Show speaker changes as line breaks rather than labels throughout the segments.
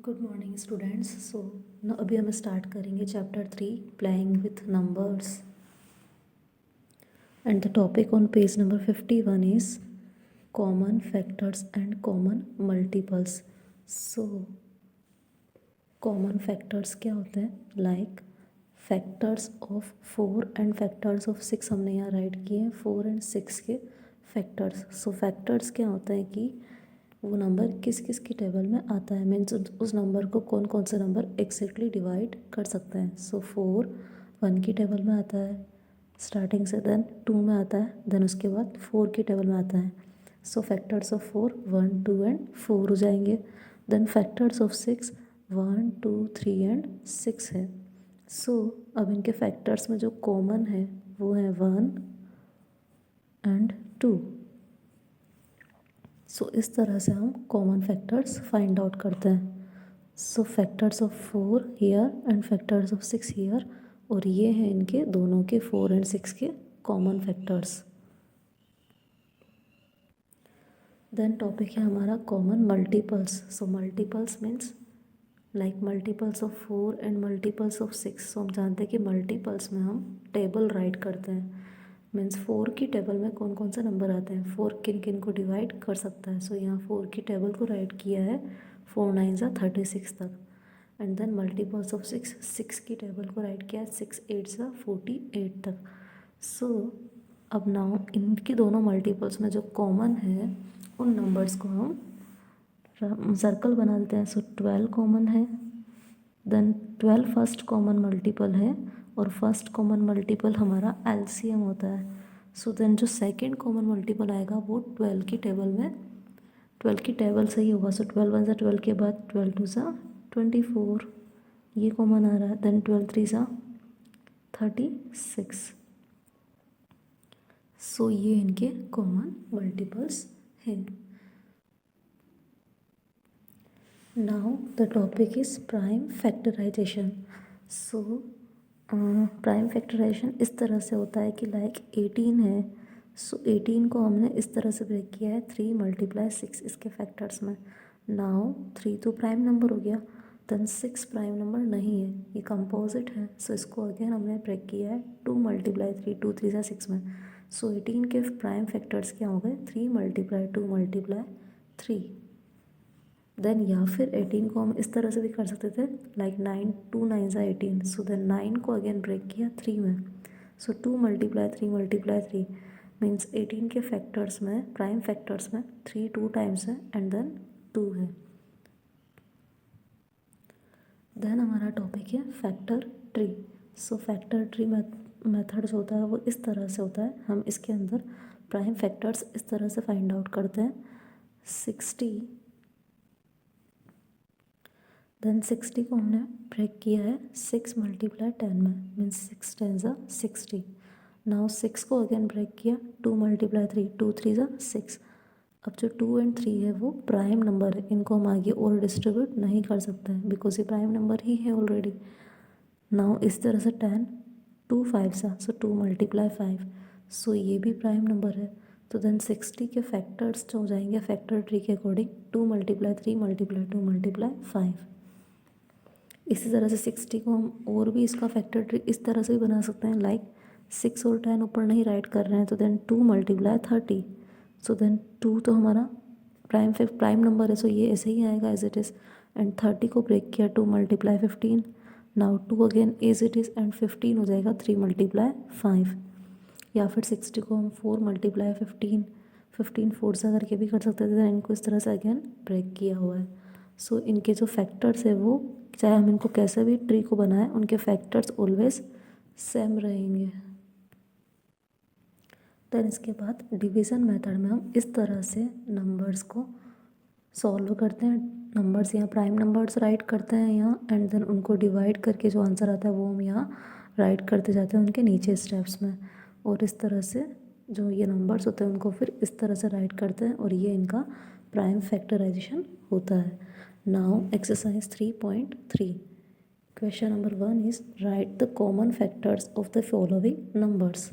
Good morning students. सो अभी हम start करेंगे chapter 3 playing with numbers and the topic on page number 51 is common factors and common multiples. So common factors क्या होते हैं? Like factors of 4 and factors of 6 हमने यहाँ right किए हैं, 4 एंड 6 के फैक्टर्स। सो फैक्टर्स क्या होता है कि वो नंबर किस किस की टेबल में आता है, मीन्स उस नंबर को कौन कौन से नंबर एग्जैक्टली डिवाइड कर सकते हैं। सो 4 1 की टेबल में आता है स्टार्टिंग से, देन 2 में आता है, देन उसके बाद 4 की टेबल में आता है। सो फैक्टर्स ऑफ 4 1 2 एंड 4 हो जाएंगे। देन फैक्टर्स ऑफ 6 1 2 3 एंड 6 है। सो अब इनके फैक्टर्स में जो कॉमन है वो है 1 एंड 2। सो इस तरह से हम कॉमन फैक्टर्स फाइंड आउट करते हैं। सो factors of 4 here and factors of 6 here, और ये हैं इनके दोनों के 4 एंड 6 के कॉमन फैक्टर्स। देन टॉपिक है हमारा common multiples. So multiples means like multiples of 4 and multiples of 6। सो हम जानते हैं कि मल्टीपल्स में हम टेबल राइट करते हैं, मीन्स 4 की टेबल में कौन कौन से नंबर आते हैं, 4 किन किन को डिवाइड कर सकता है। सो यहाँ 4 की टेबल को राइट किया है 4 9 36 तक। एंड देन मल्टीपल्स ऑफ 6 6 की टेबल को राइट किया है 6 8 48 तक। सो अब नाउ इनके दोनों मल्टीपल्स में जो कॉमन है उन नंबर्स को हम सर्कल बना देते हैं। सो 12 कॉमन है, देन 12 फर्स्ट कॉमन मल्टीपल है, और फर्स्ट कॉमन मल्टीपल हमारा एलसीएम होता है। सो देन जो सेकंड कॉमन मल्टीपल आएगा वो 12 की टेबल में 12 की टेबल से ही होगा। सो 12 1 12 के बाद 12 2 24, ये कॉमन आ रहा है। देन 12 3 36। सो ये इनके कॉमन मल्टीपल्स हैं। Now the topic is prime factorisation. So prime factorisation इस तरह से होता है कि लाइक 18 है। सो 18 को हमने इस तरह से ब्रेक किया है 3 × 6 इसके फैक्टर्स में। नाउ 3 तो प्राइम नंबर हो गया, देन 6 प्राइम नंबर नहीं है, ये कंपोजिट है। सो इसको अगेन हमने ब्रेक किया है 2 × 3 2 3 6 में। सो 18 के प्राइम फैक्टर्स क्या हो गए 3 × 2 × 3। देन या फिर 18 को हम इस तरह से भी कर सकते थे लाइक 9 2 9 18। सो देन 9 को अगेन ब्रेक किया 3 में। सो 2 × 3 × 3 मीन्स 18 के फैक्टर्स में प्राइम फैक्टर्स में 3 2 टाइम्स है एंड देन 2 है। देन हमारा टॉपिक है फैक्टर ट्री। सो फैक्टर ट्री मेथड जो होता है वो इस तरह से होता है, हम इसके अंदर प्राइम फैक्टर्स इस तरह से फाइंड आउट करते हैं 60। देन 60 को हमने ब्रेक किया है 6 × 10 में, मीन्स 6 10 60। नाउ 6 को अगेन ब्रेक किया 2 × 3 2 3 6। अब जो 2 एंड 3 है वो प्राइम नंबर है, इनको हम आगे और डिस्ट्रीब्यूट नहीं कर सकते हैं बिकॉज ये प्राइम नंबर ही है ऑलरेडी। नाउ इस तरह से 10 2 5 सो 2 × 5। सो ये भी प्राइम नंबर है। तो देन 60 के फैक्टर्स जो हो जाएंगे फैक्टर ट्री के अकॉर्डिंग 2 × 3 × 2 × 5। इसी तरह से 60 को हम और भी इसका फैक्टर ट्री इस तरह से भी बना सकते हैं लाइक 6 और 10 ऊपर नहीं राइट कर रहे हैं तो देन 2 × 30। सो देन 2 तो हमारा प्राइम नंबर है, सो ये ऐसे ही आएगा एज इट इज़। एंड 30 को ब्रेक किया 2 × 15। Now 2 again as it is and 15 हो जाएगा 3 × 5। या फिर 60 को हम 4 × 15 15 4 से करके भी कर सकते थे, इनको इस तरह से अगेन ब्रेक किया हुआ है। सो इनके जो फैक्टर्स है वो चाहे हम इनको कैसे भी ट्री को बनाएं उनके फैक्टर्स ऑलवेज सेम रहेंगे। देन इसके बाद डिवीज़न मेथड में हम इस तरह से नंबर्स को सॉल्व करते हैं। नंबर्स यहाँ प्राइम नंबर्स राइट करते हैं यहाँ, एंड देन उनको डिवाइड करके जो आंसर आता है वो हम यहाँ राइट करते जाते हैं उनके नीचे स्टेप्स में। और इस तरह से जो ये नंबर्स होते हैं उनको फिर इस तरह से राइट करते हैं, और ये इनका प्राइम फैक्टराइजेशन होता है। Now exercise 3.3 question number 1 is write the common factors of the following numbers.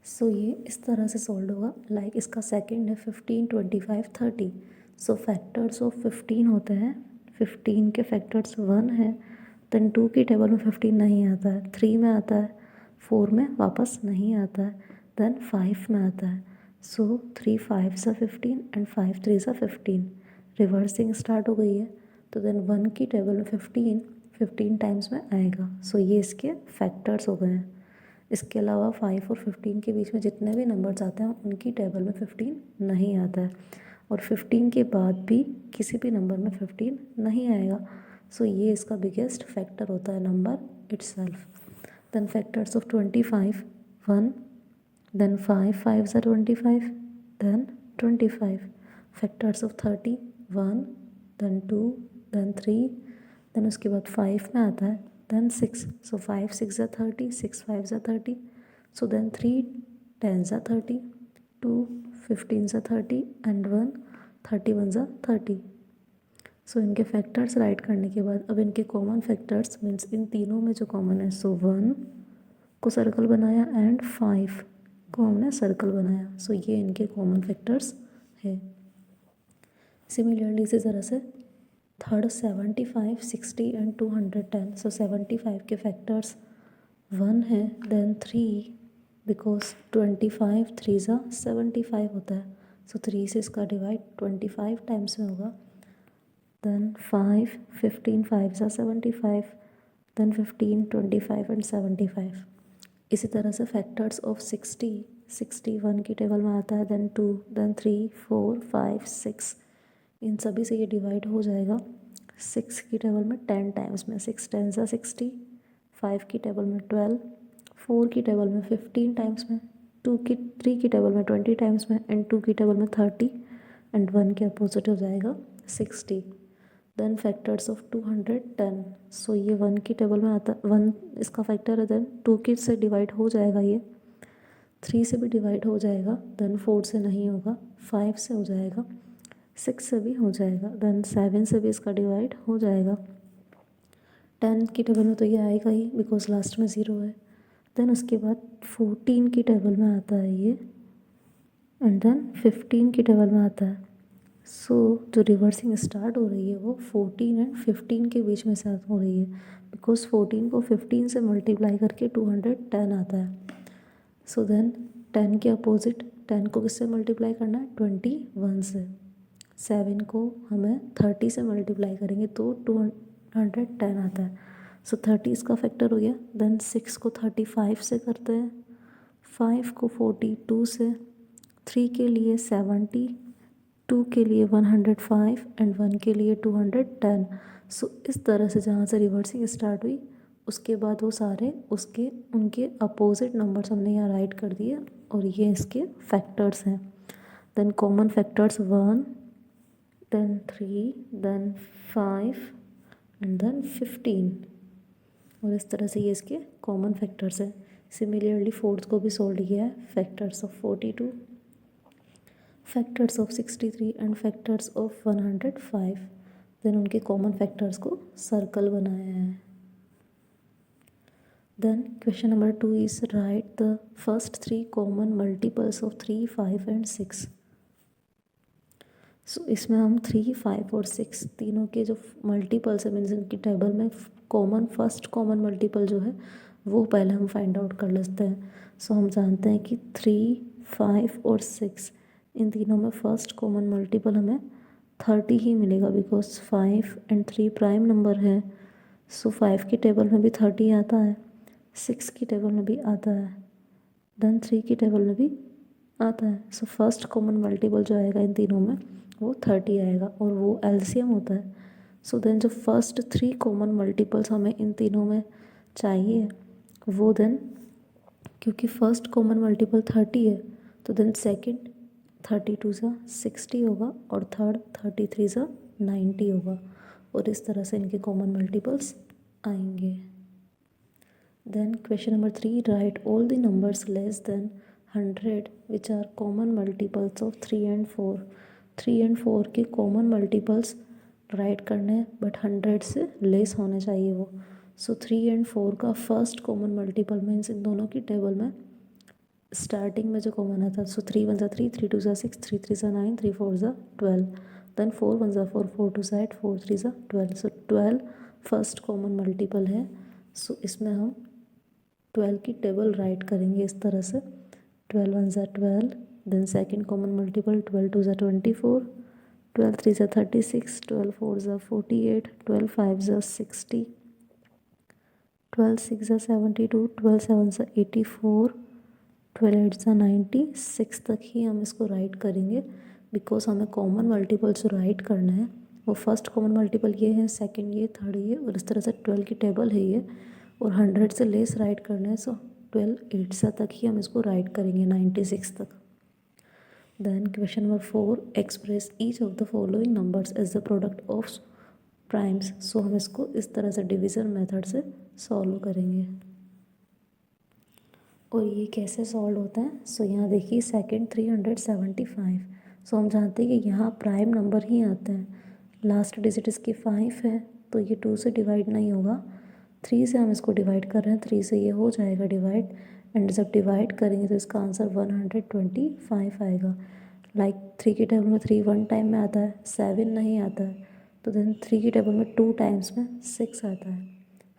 So ये इस तरह से सॉल्व होगा लाइक इसका सेकंड है 15 25 30। सो फैक्टर्स ऑफ 15 होते हैं, 15 के फैक्टर्स 1 है, देन 2 की टेबल में 15 नहीं आता है, 3 में आता है, 4 में वापस नहीं आता है, देन 5 में आता है. सो 3 5 सा 15 एंड 5 3 सा 15. रिवर्सिंग स्टार्ट हो गई है, तो देन 1 की टेबल में 15 टाइम्स में आएगा. सो ये इसके फैक्टर्स हो गए हैं. इसके अलावा 5 और 15 के बीच में जितने भी नंबर्स आते हैं उनकी टेबल में 15 नहीं आता है, और 15 के बाद भी किसी भी नंबर में 15 नहीं आएगा. सो ये इसका बिगेस्ट फैक्टर होता है number itself. Then factors of 25 1, then 5 5 सा 25, then 25. Factors of 30 1, then 2, then 3, then उसके बाद 5 में आता है, then 6. So 5 6 are 30, 6 5 are 30. So then 3 10s are 30, 2 15s are 30 and 1 31s are 30. सो इनके फैक्टर्स राइट करने के बाद अब इनके कॉमन फैक्टर्स मीन्स इन तीनों में जो कॉमन है, सो 1 को सर्कल बनाया एंड 5 को हमने सर्कल बनाया. सो ये इनके कॉमन फैक्टर्स है. सिमिलरली इसी तरह से थर्ड 75 60 एंड 210. सो 75 के फैक्टर्स 1 है, देन 3 बिकॉज 25 3 ज़ा 75 होता है. सो 3 से इसका डिवाइड 25 टाइम्स में होगा. देन 5 15 5 ज़ा 75, देन 15 25 एंड 75. इसी तरह से फैक्टर्स ऑफ 60 1 की टेबल में आता है, देन 2, देन 3 4 5 6. इन सभी से ये डिवाइड हो जाएगा 6 की टेबल में 10 टाइम्स में. 6 10 ज़ा 60, 5 की टेबल में 12, 4 की टेबल में 15 टाइम्स में, 3 की टेबल में 20 टाइम्स में एंड 2 की टेबल में 30 एंड 1 के अपोजिट हो जाएगा 60. Then factors of 210. सो ये 1 की टेबल में आता है, 1 इसका फैक्टर है, देन 2 की से डिवाइड हो जाएगा, ये 3 से भी डिवाइड हो जाएगा, देन 4 से नहीं होगा, 5 से हो जाएगा, 6 से भी हो जाएगा, देन 7 से भी इसका डिवाइड हो जाएगा. 10 की टेबल में तो ये आएगा ही बिकॉज लास्ट में 0 है. देन उसके बाद 14 की टेबल में आता है ये, एंड देन 15 की टेबल में आता है. सो जो रिवर्सिंग स्टार्ट हो रही है वो 14 एंड 15 के बीच में से हो रही है, बिकॉज 14 को 15 से मल्टीप्लाई करके 210 आता है. सो देन 10 के अपोजिट 10 को किससे मल्टीप्लाई करना है, 21 से. 7 को हमें 30 से मल्टीप्लाई करेंगे तो 210 आता है. सो 30 इसका फैक्टर हो गया. देन 6 को 35 से करते हैं, 5 को 42 से, 3 के लिए 70, 2 के लिए 105 एंड 1 के लिए 210. सो इस तरह से जहाँ से रिवर्सिंग स्टार्ट हुई उसके बाद वो सारे उनके अपोजिट नंबर्स हमने यहाँ राइट कर दिए और ये इसके फैक्टर्स हैं. Then common factors 1, then 3, then 5 and then 15. और इस तरह से ये इसके कॉमन फैक्टर्स हैं. सिमिलरली फोर्थ को भी सोल्व किया है. Factors of 42, factors of 63 and factors of 105. Then उनके कॉमन फैक्टर्स को सर्कल बनाया है. Then question number 2 is write the first 3 common multiples of 3 5 and 6. So इसमें हम 3 5 और 6 तीनों के जो मल्टीपल्स है मीन्स इनकी टेबल में फर्स्ट कॉमन मल्टीपल जो है वो पहले हम फाइंड आउट कर लेते हैं. सो हम जानते हैं कि 3 5 और 6 इन तीनों में फर्स्ट कॉमन मल्टीपल हमें 30 ही मिलेगा बिकॉज 5 एंड 3 प्राइम नंबर है. सो 5 की टेबल में भी 30 आता है, 6 की टेबल में भी आता है, देन 3 की टेबल में भी आता है. सो फर्स्ट कॉमन मल्टीपल जो आएगा इन तीनों में वो 30 आएगा और वो एलसीएम होता है. सो देन जो फर्स्ट 3 कॉमन मल्टीपल्स हमें इन तीनों में चाहिए वो देन क्योंकि फर्स्ट कॉमन मल्टीपल 30 है तो देन सेकंड 32 सा 60 होगा और थर्ड 33 सा 90 होगा और इस तरह से इनके कॉमन मल्टीपल्स आएंगे. Then question number 3 write all the numbers less than 100 which are common multiples of 3 and 4. 3 and 4 के कॉमन मल्टीपल्स राइट करने हैं बट 100 से लेस होने चाहिए वो. सो 3 एंड 4 का first common multiple means in दोनों की टेबल में स्टार्टिंग में जो कॉमन आता है. सो 3 1 ज़ा 3, 3 2 ज़ा 6, 3 3 ज़ा 9, 3 4 ज़ा 12. देन 4 1 ज़ा 4, 4 2 ज़ा 8, 4 3 ज़ा 12, सो 12 फर्स्ट कॉमन मल्टीपल है। सो इसमें हम 12 की टेबल राइट करेंगे इस तरह से, 12 1 ज़ा 12, देन सेकेंड कॉमन मल्टीपल 12 2 ज़ा 24, 12 3 ज़ा 36, 12 4 ज़ा 48, 12 5 ज़ा 60, 12 6 ज़ा 72, 12 7 ज़ा 84, 12 8 ज़ा 90, 6 तक ही हम इसको राइट करेंगे बिकॉज हमें कॉमन मल्टीपल्स राइट करना है। वो फर्स्ट कॉमन मल्टीपल ये है, सेकंड ये, थर्ड ये, और इस तरह से 12 की टेबल है ये, और 100 से लेस राइट करना है। सो 12 8 सा तक ही हम इसको राइट करेंगे 96 तक। Then question number 4, express each of the following numbers as the product of primes. So हम इसको इस तरह से डिवीज़न मेथड से सॉल्व करेंगे। और ये कैसे सॉल्व होता है? सो यहाँ देखिए सेकेंड 375। सो हम जानते हैं कि यहाँ प्राइम नंबर ही आते हैं, लास्ट डिजिट इसकी 5 है, तो ये 2 से डिवाइड नहीं होगा, 3 से हम इसको डिवाइड कर रहे हैं, 3 से ये हो जाएगा डिवाइड, एंड जब डिवाइड करेंगे तो इसका आंसर 125 आएगा। लाइक 3 की टेबल में 3 1 टाइम में आता है, 7 नहीं आता है, तो देन 3 की टेबल में 2 टाइम्स में 6 आता है।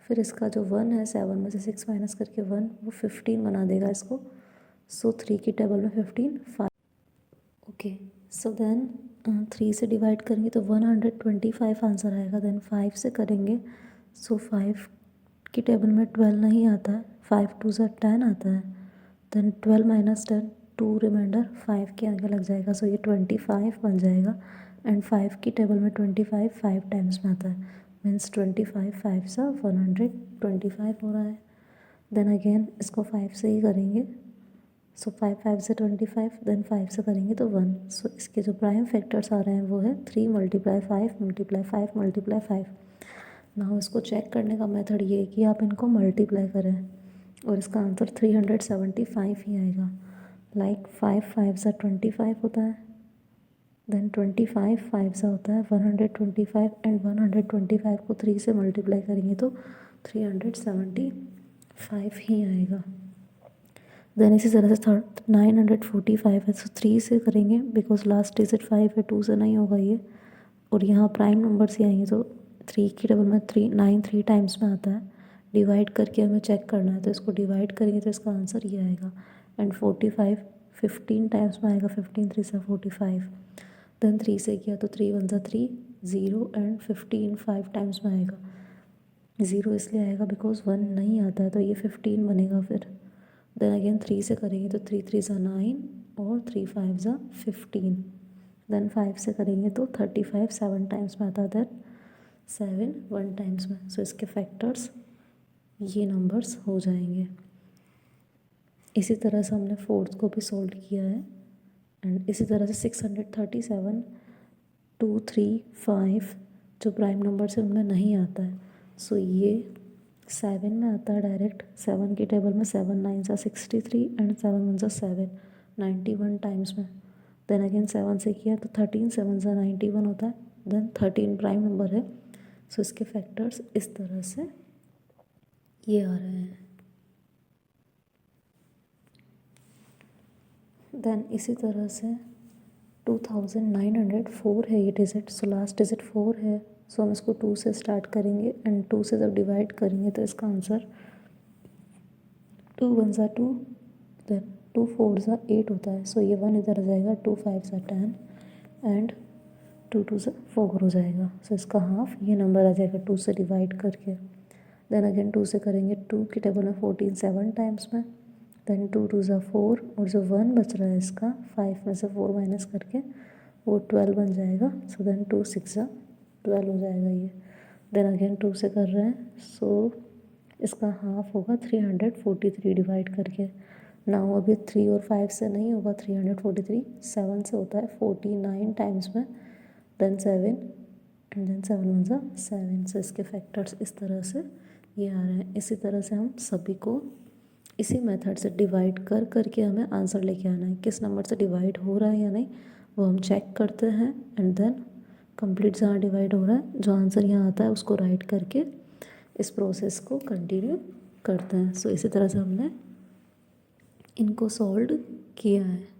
फिर इसका जो 1 है, 7 में से 6 माइनस करके 1, वो 15 बना देगा इसको। सो 3 की टेबल में 15 5। ओके, सो देन 3 से डिवाइड करेंगे तो 125 आंसर आएगा। देन 5 से करेंगे, सो 5 की टेबल में 12 नहीं आता है, 5 2 ज़ा 10 आता है, देन 12 माइनस 10, 2 रिमाइंडर 5 के आगे लग जाएगा, सो ये 25 बन जाएगा। एंड 5 की टेबल में 25 5 टाइम्स में आता है, मीन्स 25 5 सा 125 हो रहा है। देन अगेन इसको 5 से ही करेंगे, सो 5 5 से 25, देन 5 से करेंगे तो 1। सो इसके जो प्राइम फैक्टर्स आ रहे हैं वो है 3 × 5 × 5 × 5। ना इसको चेक करने का मेथड ये है कि आप इनको मल्टीप्लाई करें, और इसका आंसर 375 ही आएगा। लाइक 5 5 सा 25 होता है, देन 25 5 सा होता है 125, एंड 125 को 3 से मल्टीप्लाई करेंगे तो 375 ही आएगा। देन इसी तरह से 945 है, सो 3 से करेंगे बिकॉज लास्ट डिजिट 5 है, 2 से नहीं होगा ये, और यहाँ प्राइम नंबर्स ही आएंगे, तो 3 की टेबल में 9 3 टाइम्स में आता है, डिवाइड करके हमें चेक करना है, तो इसको डिवाइड करेंगे तो इसका आंसर ये आएगा। एंड 45 15 टाइम्स में आएगा, 15 3 से 45, देन 3 से किया तो 3 1 ज़ा 3 0, एंड 15 5 टाइम्स में आएगा। 0 इसलिए आएगा बिकॉज 1 नहीं आता है, तो ये 15 बनेगा। फिर देन अगेन 3 से करेंगे तो 3 3 ज़ा 9, और 3 5 ज़ा 15, देन 5 से करेंगे तो 35 7 टाइम्स में आता है, देन 7 1 टाइम्स में। सो इसके फैक्टर्स ये नंबर्स हो जाएंगे। इसी तरह से हमने फोर्थ को भी सोल्व किया है, एंड इसी तरह से 637 2 3 5 जो प्राइम नंबर्स है उनमें नहीं आता है। सो ये 7 में आता है डायरेक्ट, 7 की टेबल में 7 9 सा 63, एंड 7 1 सा 7 91 टाइम्स में। देन अगेन 7 से किया तो 13 7 सा 91 होता है, देन 13 प्राइम नंबर है। सो इसके फैक्टर्स इस तरह से ये आ रहे हैं। देन इसी तरह से 2904 है ये डिजिट, सो लास्ट डिजिट 4 है, सो हम इसको 2 से स्टार्ट करेंगे, एंड 2 से जब डिवाइड करेंगे तो इसका आंसर 2 1 सा 2, देन 2 4 सा 8 होता है। सो ये 1 इधर आ जाएगा, 2 5 सा 10, एंड 2 2 सा 4 हो जाएगा। सो इसका हाफ ये नंबर आ जाएगा 2 से डिवाइड करके। देन अगेन 2 से करेंगे, 2 की टेबल में 14 7 टाइम्स में, देन 2 2 सा 4, और जो 1 बच रहा है इसका 5 में से 4 माइनस करके वो 12 बन जाएगा। सो देन 2 6 सा 12 हो जाएगा ये। देन अगेन 2 से कर रहे हैं, सो इसका हाफ होगा 343 डिवाइड करके। ना हो अभी 3 और 5 से नहीं होगा, 343 7 से होता है 49 टाइम्स में, देन 7, एंड देन 7 1 सा 7। सो इसके फैक्टर्स इस तरह से ये आ रहे हैं। इसी तरह से हम सभी को इसी मेथड से डिवाइड कर करके हमें आंसर लेके आना है। किस नंबर से डिवाइड हो रहा है या नहीं वो हम चेक करते हैं, एंड देन कंप्लीट जहाँ डिवाइड हो रहा है जो आंसर यहाँ आता है उसको राइट करके इस प्रोसेस को कंटिन्यू करते हैं। सो इसी तरह से हमने इनको सॉल्व किया है।